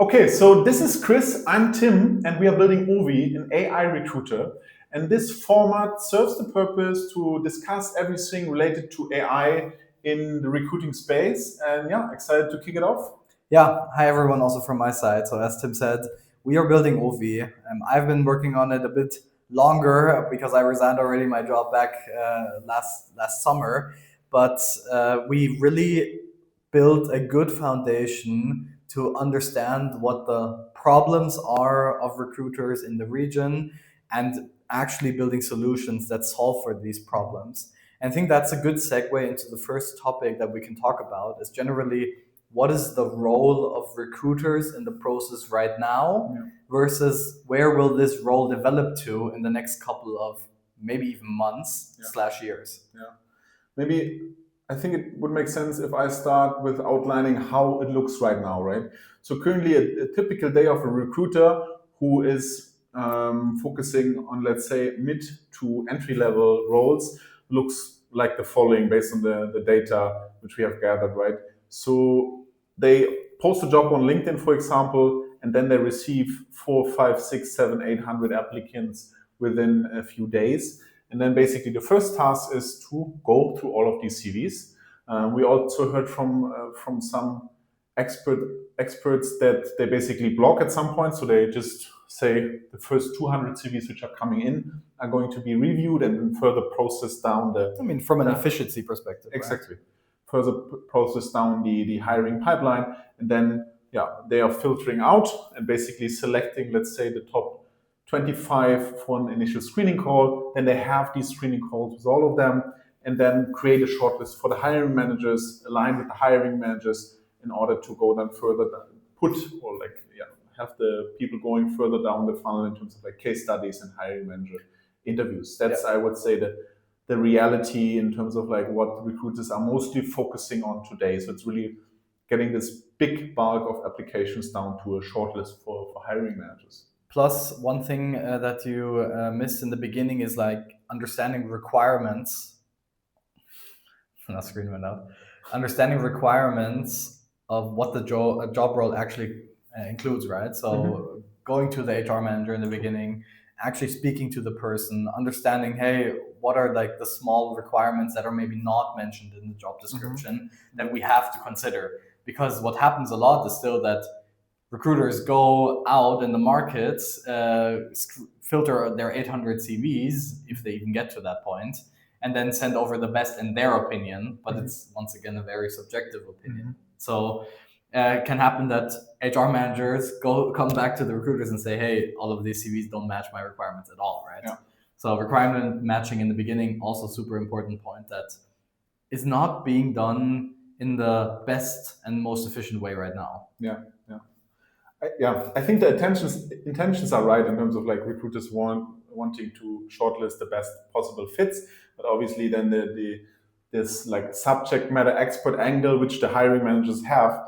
Okay, so this is Chris, I'm Tim, and we are building Ovi, an AI recruiter. And this format serves the purpose to discuss everything related to AI in the recruiting space. And yeah, excited to kick it off. Yeah, hi everyone, also from my side. So as Tim said, we are building Ovi. I've been working on it a bit longer because I resigned already my job back last summer. But we really built a good foundation to understand what the problems are of recruiters in the region and actually building solutions that solve for these problems. And I think that's a good segue into the first topic that we can talk about is generally what is the role of recruiters in the process right now versus where will this role develop to in the next couple of maybe even months slash years. Yeah. Maybe I think it would make sense if I start with outlining how it looks right now, right? So currently, a typical day of a recruiter who is focusing on, let's say, mid to entry level roles looks like the following based on the data which we have gathered, right? So they post a job on LinkedIn, for example, and then they receive 4, 5, 6, 7, 800 applicants within a few days. And then basically the first task is to go through all of these CVs. We also heard from some experts that they basically block at some point. So they just say the first 200 CVs which are coming in are going to be reviewed and then further processed down the. I mean, from an efficiency perspective. Exactly. Right? Further process down the hiring pipeline. And then, they are filtering out and basically selecting, let's say, the top 25 for an initial screening call. Then they have these screening calls with all of them and then create a shortlist for the hiring managers, align with the hiring managers in order to go then further have the people going further down the funnel in terms of like case studies and hiring manager interviews. That's, I would say, the reality in terms of like what recruiters are mostly focusing on today. So it's really getting this big bulk of applications down to a shortlist for hiring managers. Plus, one thing that you missed in the beginning is like understanding requirements. That screen went out. Understanding requirements of what the job role actually includes, right? So going to the HR manager in the beginning, actually speaking to the person, understanding, hey, what are like the small requirements that are maybe not mentioned in the job description that we have to consider. Because what happens a lot is still that recruiters go out in the markets, filter their 800 CVs, if they even get to that point, and then send over the best in their opinion. But it's, once again, a very subjective opinion. So it can happen that HR managers come back to the recruiters and say, hey, all of these CVs don't match my requirements at all, right? Yeah. So requirement matching in the beginning, also super important point that is not being done in the best and most efficient way right now. I think the intentions are right in terms of like recruiters wanting to shortlist the best possible fits, but obviously then this like subject matter expert angle which the hiring managers have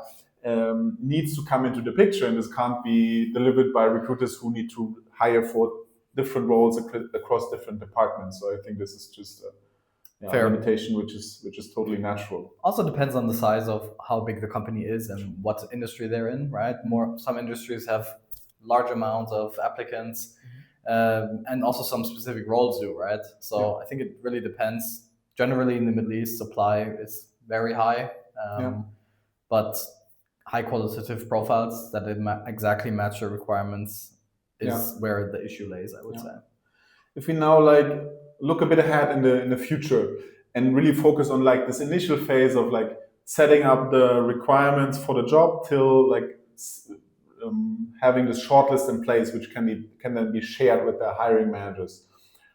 needs to come into the picture, and this can't be delivered by recruiters who need to hire for different roles across different departments. So I think this is just fair limitation, which is totally natural. Also depends on the size of how big the company is and what industry they're in, right? Some industries have large amounts of applicants, and also some specific roles do, right? So I think it really depends. Generally in the Middle East, supply is very high, but high qualitative profiles that exactly match the requirements is where the issue lays, I would say. If we now like look a bit ahead in the future and really focus on like this initial phase of like setting up the requirements for the job till like having this shortlist in place, which can then be shared with the hiring managers.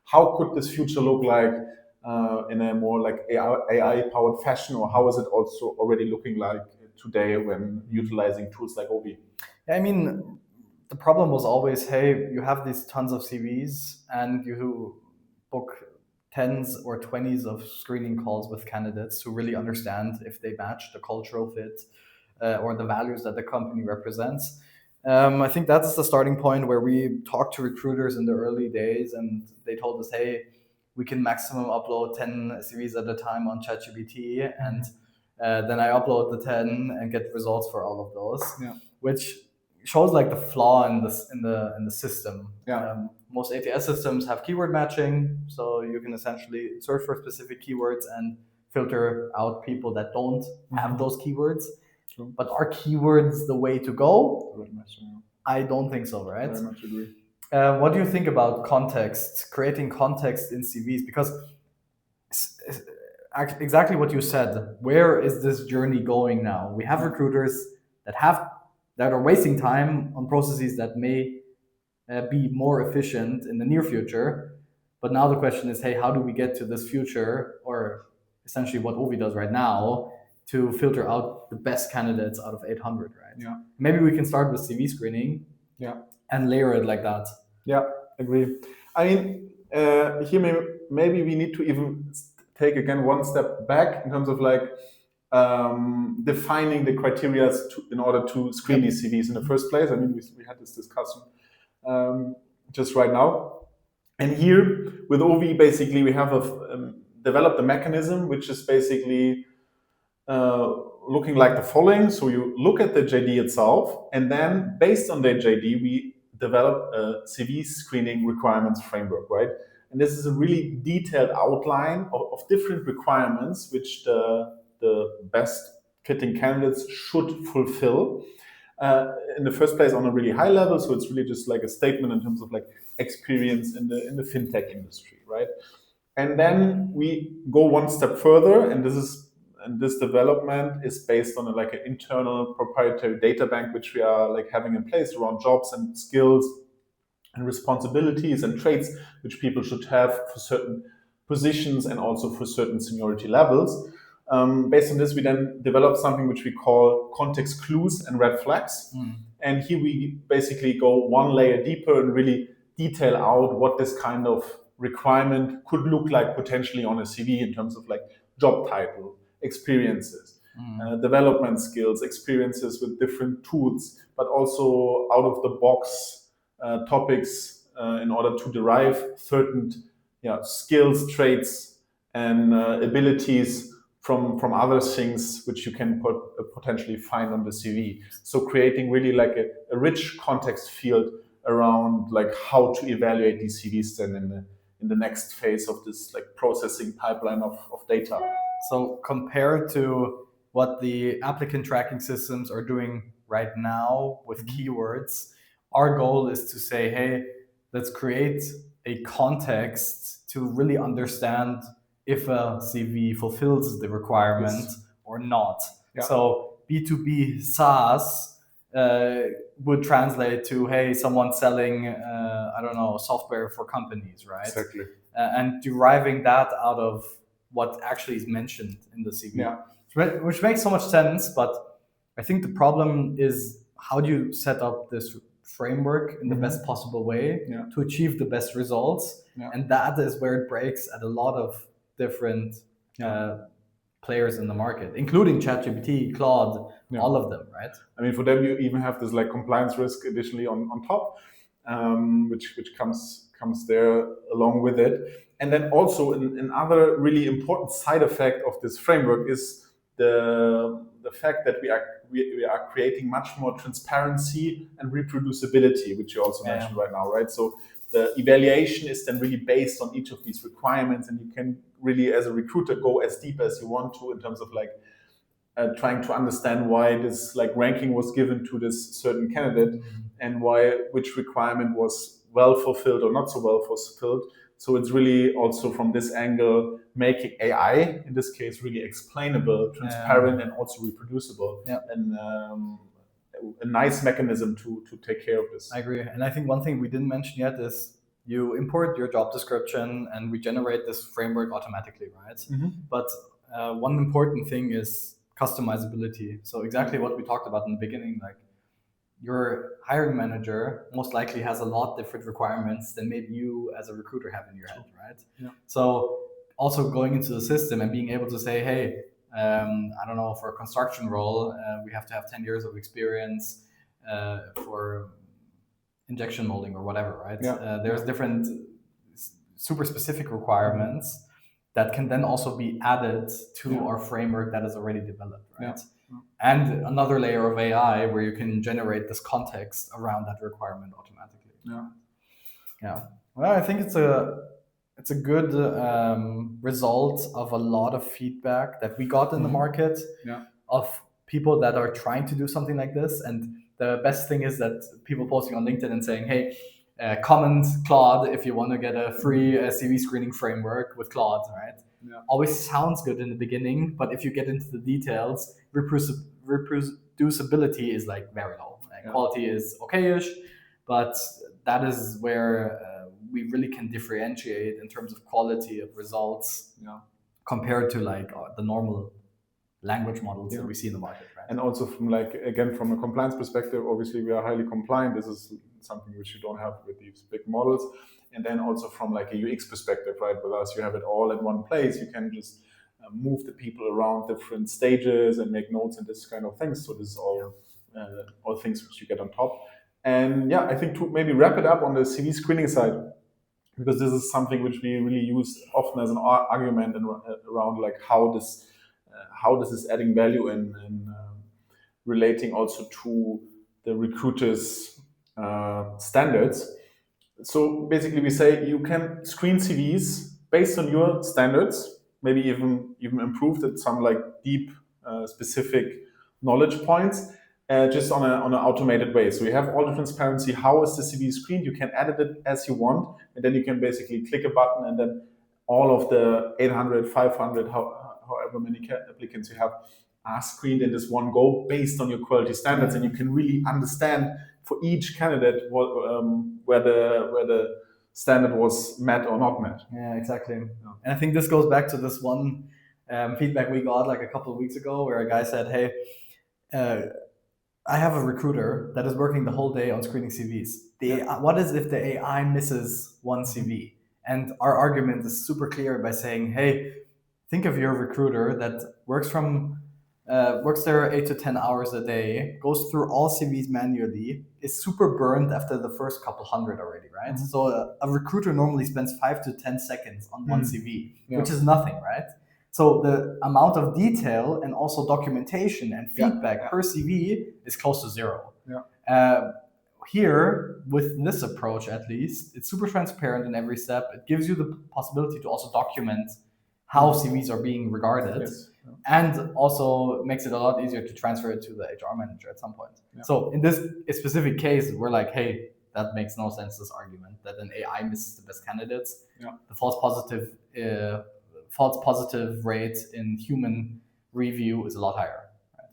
How could this future look like in a more like AI powered fashion, or how is it also already looking like today when utilizing tools like Ovi? I mean, the problem was always, hey, you have these tons of CVs and you book tens or 20s of screening calls with candidates to really understand if they match the cultural fit or the values that the company represents. I think that's the starting point where we talked to recruiters in the early days and they told us, hey, we can maximum upload 10 CVs at a time on ChatGPT, and then I upload the 10 and get results for all of those, which shows like the flaw in the system. Yeah. Most ATS systems have keyword matching, so you can essentially search for specific keywords and filter out people that don't have those keywords. True. But are keywords the way to go? Very much so, yeah. I don't think so, right? Very much agree. What do you think about context, creating context in CVs? Because exactly what you said, where is this journey going now? We have recruiters that are wasting time on processes that may be more efficient in the near future. But now the question is, hey, how do we get to this future, or essentially what Ovi does right now, to filter out the best candidates out of 800, right? Yeah. Maybe we can start with CV screening. Yeah. And layer it like that. Yeah, agree. I mean, here maybe we need to even take again one step back in terms of like defining the criteria in order to screen these CVs in the first place. I mean, we had this discussion just right now. And here with OV, basically, we have developed a mechanism which is basically looking like the following. So you look at the JD itself, and then based on the JD, we develop a CV screening requirements framework, right? And this is a really detailed outline of different requirements which the best fitting candidates should fulfill. In the first place on a really high level, so it's really just like a statement in terms of like experience in the fintech industry, right? And then we go one step further, and this development is based on like an internal proprietary data bank which we are like having in place around jobs and skills and responsibilities and traits which people should have for certain positions and also for certain seniority levels. Based on this, we then develop something which we call context clues and red flags. And here we basically go one layer deeper and really detail out what this kind of requirement could look like potentially on a CV in terms of like job title, experiences, development skills, experiences with different tools, but also out of the box topics in order to derive certain skills, traits, and abilities from other things which you can potentially find on the CV. So creating really like a rich context field around like how to evaluate these CVs then in the next phase of this like processing pipeline of data. So compared to what the applicant tracking systems are doing right now with keywords, our goal is to say, hey, let's create a context to really understand if a CV fulfills the requirement or not. Yeah. So B2B SaaS would translate to, hey, someone selling, I don't know, software for companies, right? Exactly. And deriving that out of what actually is mentioned in the CV, which makes so much sense. But I think the problem is, how do you set up this framework in the best possible way to achieve the best results? And that is where it breaks at a lot of different players in the market, including ChatGPT, Claude, all of them, right? I mean, for them, you even have this like compliance risk additionally on top, which comes there along with it. And then also another really important side effect of this framework is the fact that we are creating much more transparency and reproducibility, which you also mentioned right now, right? So the evaluation is then really based on each of these requirements, and you can really, as a recruiter, go as deep as you want to in terms of like trying to understand why this like ranking was given to this certain candidate and which requirement was well fulfilled or not so well fulfilled. So it's really also from this angle making AI, in this case, really explainable, transparent, and also reproducible. And a nice mechanism to take care of this. I agree. And I think one thing we didn't mention yet is you import your job description and we generate this framework automatically, right? But one important thing is customizability. So exactly what we talked about in the beginning, like your hiring manager most likely has a lot different requirements than maybe you as a recruiter have in your head, right? So also going into the system and being able to say, hey, I don't know, for a construction role, we have to have 10 years of experience for injection molding or whatever, right? There's different super specific requirements that can then also be added to our framework that is already developed, right? And another layer of AI where you can generate this context around that requirement automatically. Yeah. Well, I think it's a good result of a lot of feedback that we got in the market of people that are trying to do something like this. And the best thing is that people posting on LinkedIn and saying, hey, comment Claude if you want to get a free CV screening framework with Claude, right? Always sounds good in the beginning, but if you get into the details, reproducibility is like very low. Quality is okay-ish, but that is where we really can differentiate in terms of quality of results compared to like the normal language models that we see in the market. Right? And also from again, from a compliance perspective, obviously we are highly compliant. This is something which you don't have with these big models. And then also from like a UX perspective, right? With us, you have it all in one place. You can just move the people around different stages and make notes and this kind of things. So this is all things which you get on top. And I think to maybe wrap it up on the CV screening side, because this is something which we really use often as an argument around like how this is adding value and relating also to the recruiters' standards. So basically, we say you can screen CVs based on your standards, maybe even improved at some like deep, specific knowledge points, just on an automated way. So you have all the transparency. How is the CV screened? You can edit it as you want, and then you can basically click a button, and then all of the 800, 500, however many applicants you have are screened in this one go based on your quality standards, and you can really understand for each candidate where the standard was met or not met. Yeah, exactly. And I think this goes back to this one feedback we got like a couple of weeks ago where a guy said, hey, I have a recruiter that is working the whole day on screening CVs. What is if the AI misses one CV? And our argument is super clear by saying, hey, think of your recruiter that works there 8 to 10 hours a day, goes through all CVs manually, is super burned after the first couple hundred already, right? So a recruiter normally spends 5 to 10 seconds on one CV, which is nothing, right? So the amount of detail and also documentation and feedback per CV is close to zero. Here, with this approach at least, it's super transparent in every step. It gives you the possibility to also document how CVs are being regarded, and also makes it a lot easier to transfer it to the HR manager at some point. So in this specific case, we're like, hey, that makes no sense, this argument that an AI misses the best candidates. The false positive rate in human review is a lot higher.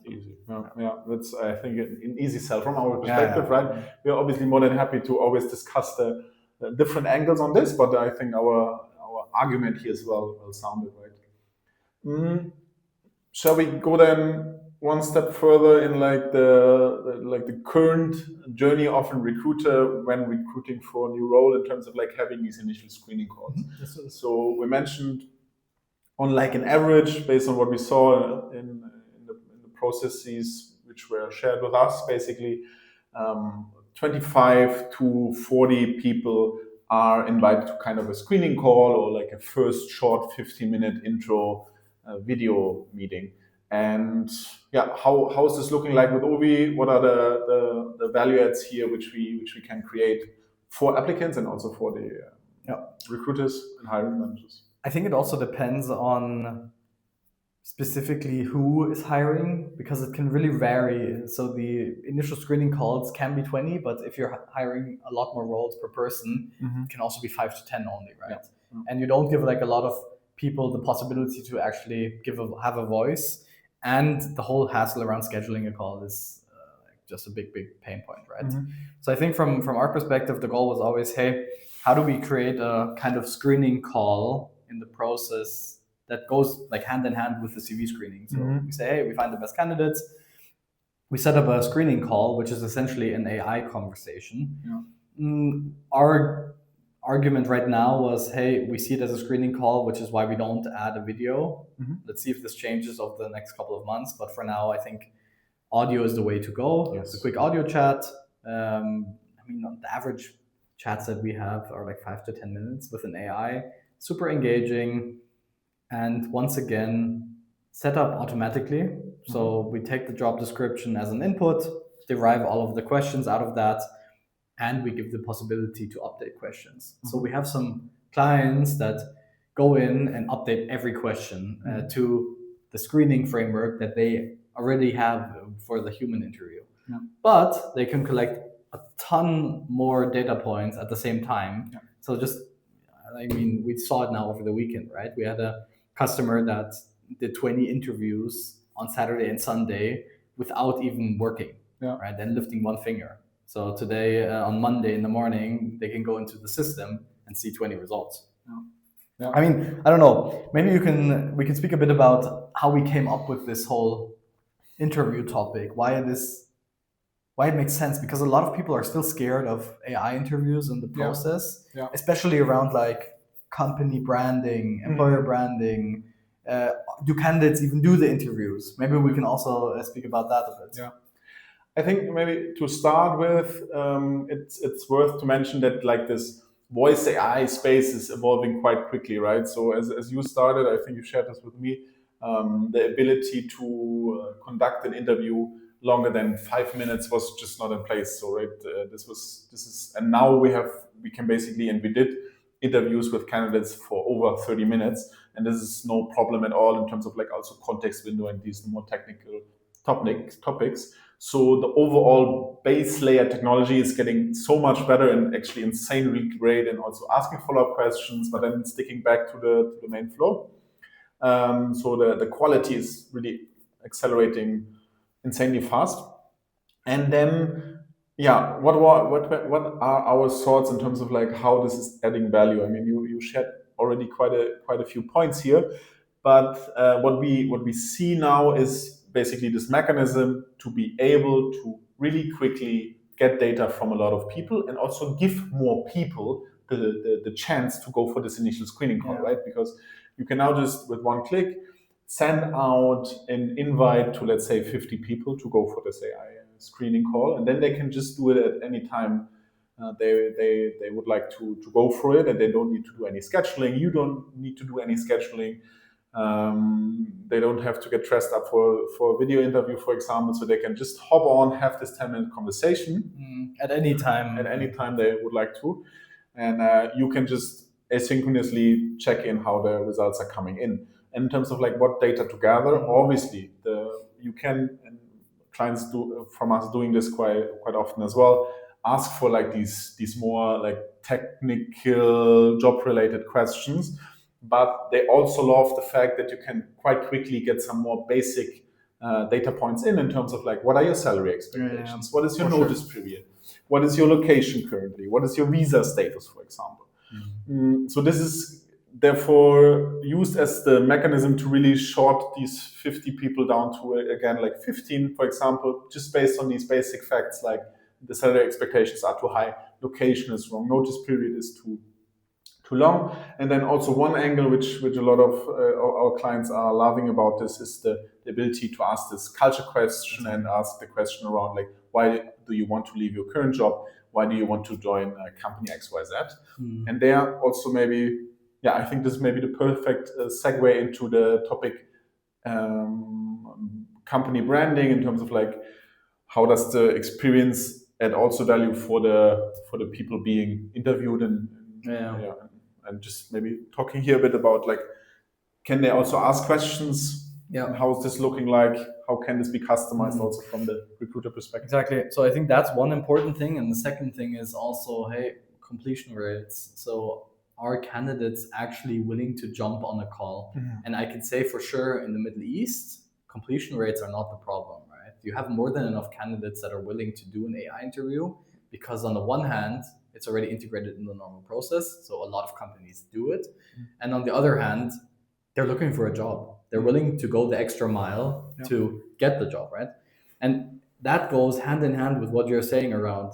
Easy. That's I think an easy sell from our perspective, right? We are obviously more than happy to always discuss the different angles on this, but I think our argument here is well sounded, right? Shall we go then one step further in like the current journey of a recruiter when recruiting for a new role in terms of like having these initial screening calls? So we mentioned on like an average, based on what we saw in the processes which were shared with us, basically 25 to 40 people are invited to kind of a screening call or like a first short 15-minute intro video meeting. And how is this looking like with Ovi? What are the value adds here which we can create for applicants and also for the recruiters and hiring managers? I think it also depends on specifically who is hiring, because it can really vary. So the initial screening calls can be 20, but if you're hiring a lot more roles per person, it can also be 5 to 10 only, right? And you don't give like a lot of people the possibility to actually have a voice, and the whole hassle around scheduling a call is just a big pain point, right? So I think from our perspective, the goal was always, hey, how do we create a kind of screening call in the process that goes like hand in hand with the CV screening? So we say, hey, we find the best candidates. We set up a screening call, which is essentially an AI conversation. Our argument right now was, hey, we see it as a screening call, which is why we don't add a video. Let's see if this changes over the next couple of months. But for now, I think audio is the way to go. It's a quick audio chat. I mean, the average chats that we have are like 5 to 10 minutes with an AI, super engaging. And once again, set up automatically. So we take the job description as an input, derive all of the questions out of that, and we give the possibility to update questions. So we have some clients that go in and update every question to the screening framework that they already have for the human interview. Yeah. But they can collect a ton more data points at the same time. Yeah. So just, I mean, we saw it now over the weekend, right? We had a customer that did 20 interviews on Saturday and Sunday without even working, right? And lifting one finger. So today, on Monday in the morning, they can go into the system and see 20 results. Yeah. I mean, I don't know. Maybe we can speak a bit about how we came up with this whole interview topic. Why it makes sense, because a lot of people are still scared of AI interviews and the process, especially around like company branding, employer branding. Do candidates even do the interviews? Maybe we can also speak about that a bit. Yeah. I think maybe to start with, it's worth to mention that like this voice AI space is evolving quite quickly, right? So as you started, I think you shared this with me, the ability to conduct an interview longer than 5 minutes was just not in place. So right, and now we can basically, and we did interviews with candidates for over 30 minutes, and this is no problem at all in terms of like also context window and these more technical topics. So the overall base layer technology is getting so much better and actually insanely great, and also asking follow-up questions, but then sticking back to the main flow. So the quality is really accelerating insanely fast. And then, yeah, what are our thoughts in terms of like how this is adding value? I mean, you shared already quite a few points here, but what we see now is basically this mechanism to be able to really quickly get data from a lot of people and also give more people the chance to go for this initial screening call, right? Because you can now just with one click send out an invite to, let's say, 50 people to go for this AI screening call, and then they can just do it at any time they would like to go for it, and they don't need to do any scheduling. You don't need to do any scheduling. They don't have to get dressed up for a video interview, for example, so they can just hop on, have this 10-minute conversation at any time they would like to, and you can just asynchronously check in how the results are coming in. And in terms of like what data to gather, obviously you can, and clients do from us doing this quite often as well, ask for like these more like technical job related questions. But they also love the fact that you can quite quickly get some more basic data points in terms of like, what are your salary expectations? What is your notice period? What is your location currently? What is your visa status, for example? So this is therefore used as the mechanism to really short these 50 people down to, again, like 15, for example, just based on these basic facts, like the salary expectations are too high, location is wrong, notice period is too long. And then also one angle which a lot of our clients are loving about this is the ability to ask this culture question and ask the question around like, why do you want to leave your current job? Why do you want to join company XYZ? And there also maybe, I think this may be the perfect segue into the topic company branding, in terms of like, how does the experience add also value for the people being interviewed, and just maybe talking here a bit about like, can they also ask questions? How is this looking like? How can this be customized also from the recruiter perspective? Exactly. So I think that's one important thing. And the second thing is also, completion rates. So are candidates actually willing to jump on a call? And I can say for sure in the Middle East, completion rates are not the problem, right? You have more than enough candidates that are willing to do an AI interview, because on the one hand, it's already integrated in the normal process. So a lot of companies do it. And on the other hand, they're looking for a job. They're willing to go the extra mile to get the job, right? And that goes hand in hand with what you're saying around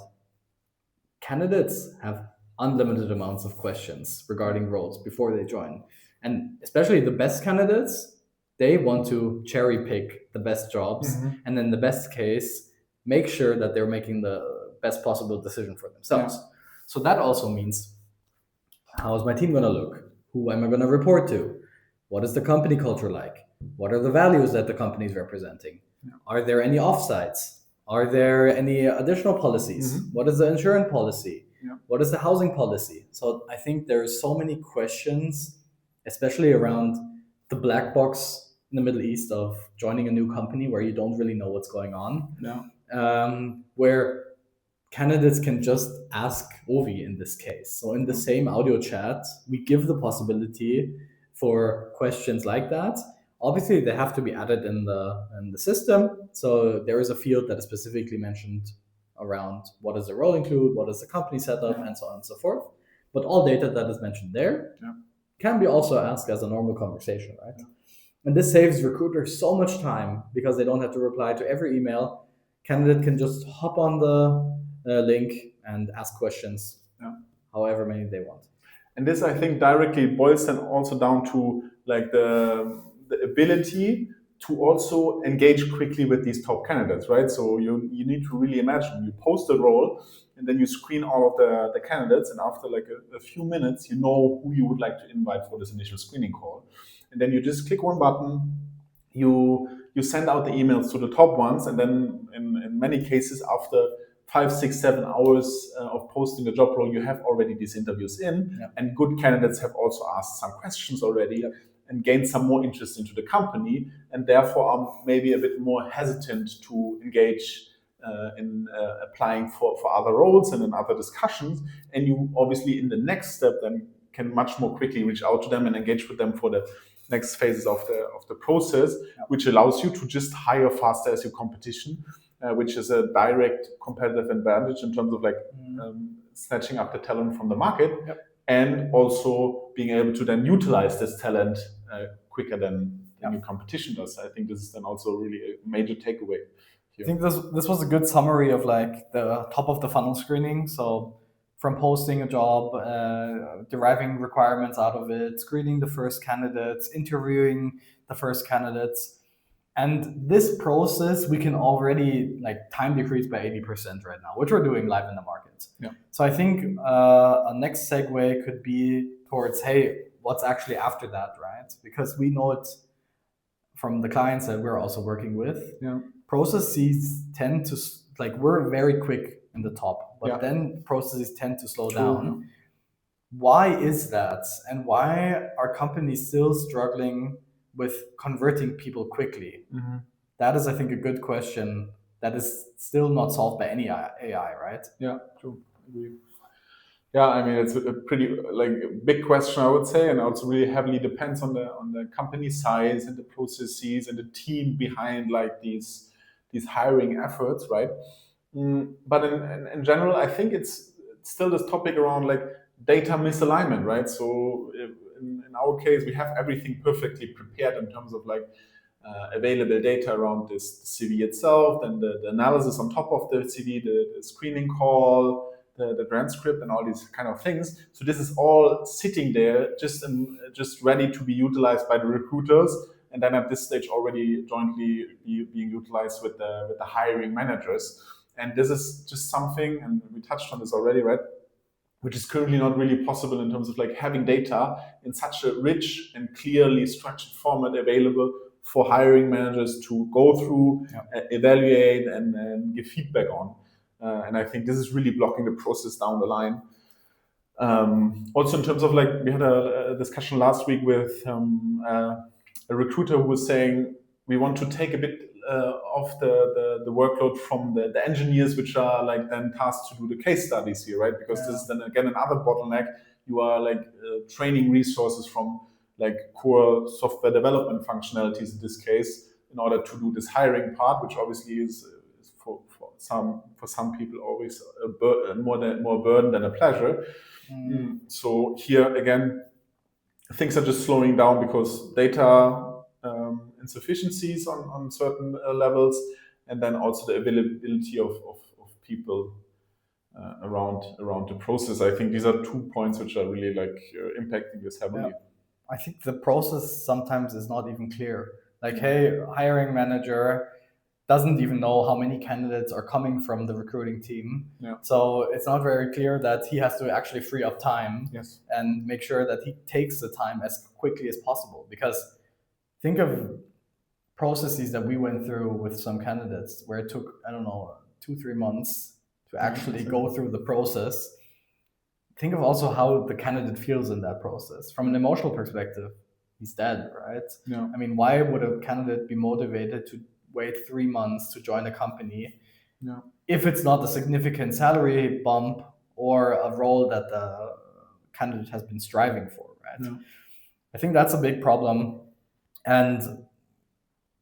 candidates have unlimited amounts of questions regarding roles before they join. And especially the best candidates, they want to cherry pick the best jobs. And in the best case, make sure that they're making the best possible decision for themselves. So that also means, how is my team going to look? Who am I going to report to? What is the company culture like? What are the values that the company is representing? Are there any offsites? Are there any additional policies? What is the insurance policy? What is the housing policy? So I think there's so many questions, especially around the black box in the Middle East of joining a new company where you don't really know what's going on. Where candidates can just ask Ovi in this case. So in the same audio chat, we give the possibility for questions like that. Obviously, they have to be added in the system. So there is a field that is specifically mentioned around what does the role include, what is the company setup, and so on and so forth. But all data that is mentioned there can be also asked as a normal conversation, right? And this saves recruiters so much time because they don't have to reply to every email. Candidate can just hop on the link and ask questions, however many they want. And this, I think, directly boils then also down to like the ability to also engage quickly with these top candidates, right? So you need to really imagine you post a role and then you screen all of the candidates, and after like a few minutes, you know who you would like to invite for this initial screening call. And then you just click one button, you send out the emails to the top ones, and then in many cases, after 5, 6, 7 hours of posting a job role, you have already these interviews in, and good candidates have also asked some questions already and gained some more interest into the company, and therefore are maybe a bit more hesitant to engage in applying for other roles and in other discussions. And you obviously in the next step then can much more quickly reach out to them and engage with them for the next phases of the process, which allows you to just hire faster as your competition, which is a direct competitive advantage in terms of like snatching up the talent from the market, and also being able to then utilize this talent quicker than your competition does. I think this is then also really a major takeaway here. I think this was a good summary of like the top of the funnel screening. So from posting a job, deriving requirements out of it, screening the first candidates, interviewing the first candidates. And this process, we can already like time decrease by 80% right now, which we're doing live in the market. So I think a next segue could be towards, hey, what's actually after that, right? Because we know it from the clients that we're also working with. Processes tend to, like, we're very quick in the top, but then processes tend to slow down. Why is that? And why are companies still struggling with converting people quickly? That is, I think, a good question that is still not solved by any AI, right? Yeah, true. Agree. Yeah, I mean, it's a pretty like big question, I would say, and also really heavily depends on the company size and the processes and the team behind like these hiring efforts, right? But in general, I think it's still this topic around like data misalignment, right? So in our case, we have everything perfectly prepared in terms of like available data around this CV itself, and the analysis on top of the CV, the screening call, the transcript, and all these kind of things. So this is all sitting there, just ready to be utilized by the recruiters, and then at this stage already jointly being utilized with the hiring managers. And this is just something, and we touched on this already, right? Which is currently not really possible in terms of like having data in such a rich and clearly structured format available for hiring managers to go through, evaluate, and give feedback on. And I think this is really blocking the process down the line. Also, in terms of like, we had a discussion last week with a recruiter who was saying we want to take a bit of the workload from the engineers, which are like then tasked to do the case studies here, right? Because this is then again another bottleneck. You are like training resources from like core software development functionalities in this case in order to do this hiring part, which obviously is for some people always more burden than a pleasure. So here again, things are just slowing down because data insufficiencies on certain levels, and then also the availability of people around the process. I think these are 2 points which are really like impacting this heavily. I think the process sometimes is not even clear. Like, hey, hiring manager doesn't even know how many candidates are coming from the recruiting team. Yeah. So it's not very clear that he has to actually free up time Yes. and make sure that he takes the time as quickly as possible. Because think of processes that we went through with some candidates where it took, I don't know, 2-3 months to actually go through the process. Think of also how the candidate feels in that process. From an emotional perspective, he's dead, right? Yeah. I mean, why would a candidate be motivated to wait 3 months to join a company if it's not a significant salary bump or a role that the candidate has been striving for, right? Yeah. I think that's a big problem. And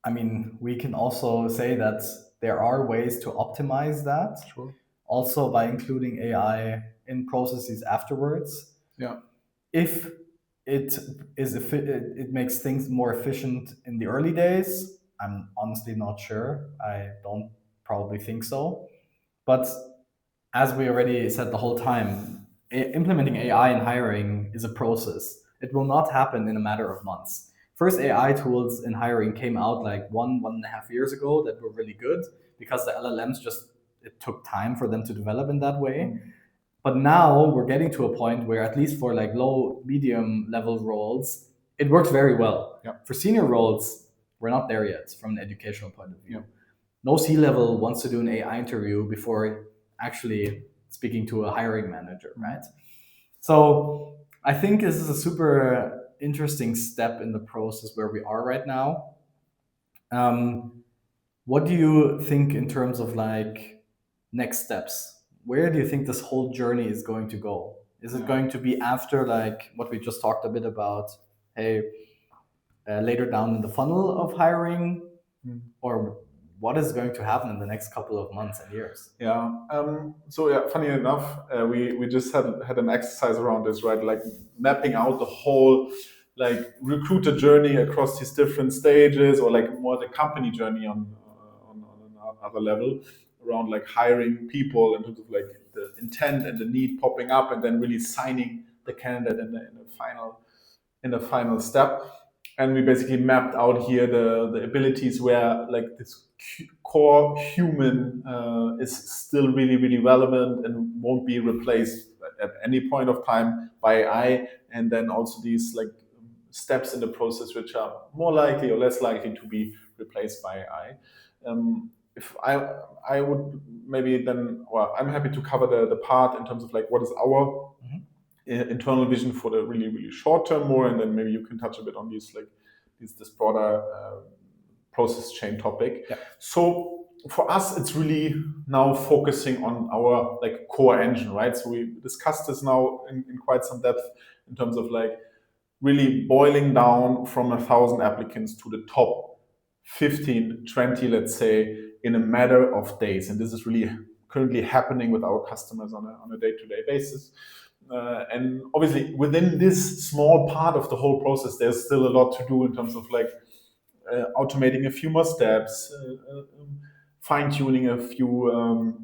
I mean, we can also say that there are ways to optimize that. Sure. Also by including AI in processes afterwards. Yeah. If it makes things more efficient in the early days, I'm honestly not sure. I don't probably think so. But as we already said the whole time, implementing AI in hiring is a process. It will not happen in a matter of months. First AI tools in hiring came out like 1.5 years ago that were really good because the LLMs it took time for them to develop in that way. But now we're getting to a point where, at least for like low, medium level roles, it works very well. Yeah. For senior roles, we're not there yet from an educational point of view. Yeah. No C-level wants to do an AI interview before actually speaking to a hiring manager, right? So I think this is a super interesting step in the process where we are right now. What do you think in terms of like next steps? Where do you think this whole journey is going to go? Is it going to be after like what we just talked a bit about? Hey, later down in the funnel of hiring, or what is going to happen in the next couple of months and years? Yeah. Funny enough, we just had an exercise around this, right? Like mapping out the whole like recruiter journey across these different stages, or like more the company journey on another level around like hiring people in terms of like the intent and the need popping up, and then really signing the candidate in the final step. And we basically mapped out here the abilities where like this core human is still really, really relevant and won't be replaced at any point of time by AI. And then also these like steps in the process which are more likely or less likely to be replaced by AI. If I would maybe then, well, I'm happy to cover the part in terms of like what is our internal vision for the really, really short term more, and then maybe you can touch a bit on these like this broader process chain topic. Yeah. So for us, it's really now focusing on our like core engine, right? So we discussed this now in quite some depth in terms of like really boiling down from 1,000 applicants to the top 15, 20, let's say, in a matter of days. And this is really currently happening with our customers on a day-to-day basis. And obviously within this small part of the whole process, there's still a lot to do in terms of like automating a few more steps, fine-tuning a few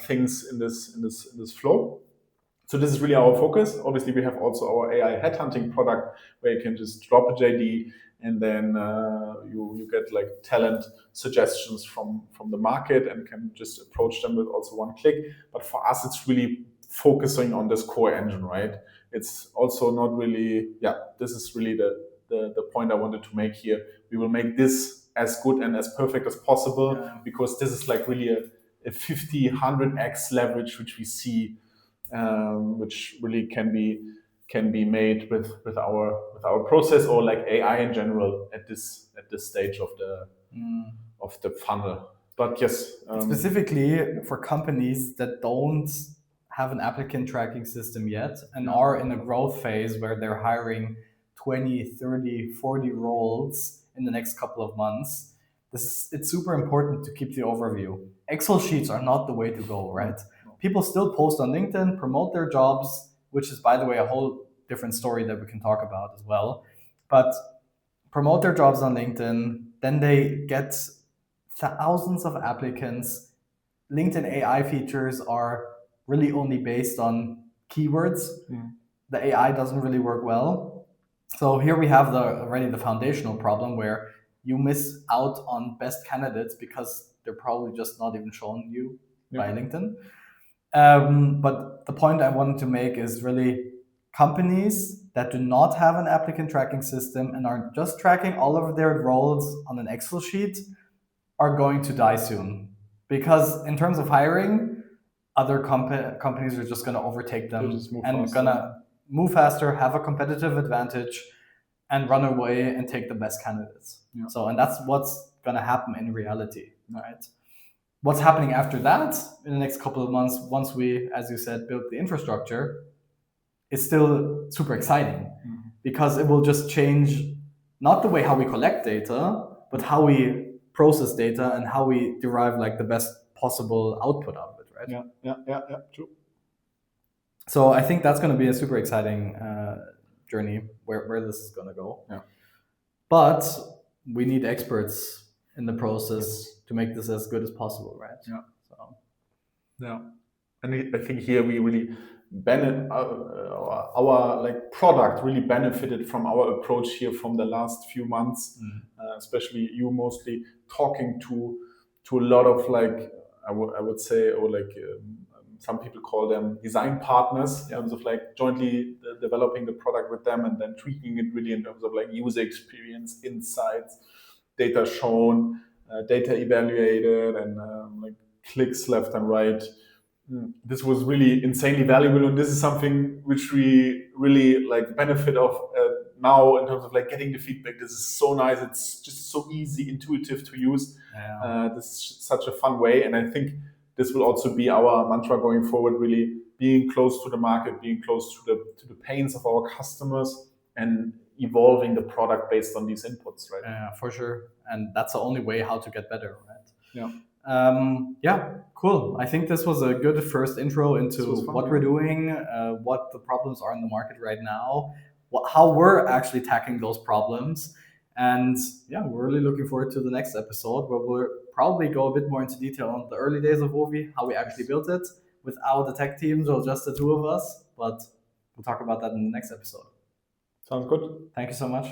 things in this flow. So this is really our focus. Obviously, we have also our AI headhunting product where you can just drop a JD and then you get like talent suggestions from the market and can just approach them with also one click. But for us, it's really focusing on this core engine, right? It's also not really, this is really the point I wanted to make here. We will make this as good and as perfect as possible because this is like really a 50, 100x leverage which we see, which really can be made with our process or like AI in general at this stage of the funnel. But yes, specifically for companies that don't have an applicant tracking system yet and are in a growth phase where they're hiring 20, 30, 40 roles in the next couple of months, it's super important to keep the overview. Excel sheets are not the way to go, right? People still post on LinkedIn, promote their jobs, which is, by the way, a whole different story that we can talk about as well. But promote their jobs on LinkedIn, then they get thousands of applicants. LinkedIn AI features are really only based on keywords. The AI doesn't really work well. So here we have already the foundational problem where you miss out on best candidates because they're probably just not even showing you Yeah. by LinkedIn. But the point I wanted to make is really companies that do not have an applicant tracking system and are just tracking all of their roles on an Excel sheet are going to die soon. Because in terms of hiring, other companies are just going to overtake them and going to move faster, have a competitive advantage, and run away and take the best candidates. Yeah. So, and that's what's going to happen in reality, right? What's happening after that in the next couple of months, once we, as you said, build the infrastructure, is still super exciting because it will just change not the way how we collect data, but how we process data and how we derive like the best possible output out of it, right? Yeah, true. So I think that's going to be a super exciting journey where this is going to go. Yeah. But we need experts in the process to make this as good as possible, right? Yeah. So. Yeah. And I think here we really our like product really benefited from our approach here from the last few months, especially you mostly talking to a lot of like I would say, or like some people call them design partners, in terms of like jointly developing the product with them and then tweaking it really in terms of like user experience, insights, data shown, data evaluated, and like clicks left and right. This was really insanely valuable, and this is something which we really like benefit of now in terms of like getting the feedback. This is so nice. It's just so easy, intuitive to use. This is such a fun way, and I think this will also be our mantra going forward. Really being close to the market, being close to the pains of our customers, and evolving the product based on these inputs, right? Yeah, for sure. And that's the only way how to get better, right? Yeah. Yeah, cool. I think this was a good first intro into what we're doing, what the problems are in the market right now, how we're actually tackling those problems. And yeah, we're really looking forward to the next episode where we'll probably go a bit more into detail on the early days of Wovi, how we actually built it without the tech teams or just the two of us. But we'll talk about that in the next episode. Sounds good. Thank you so much.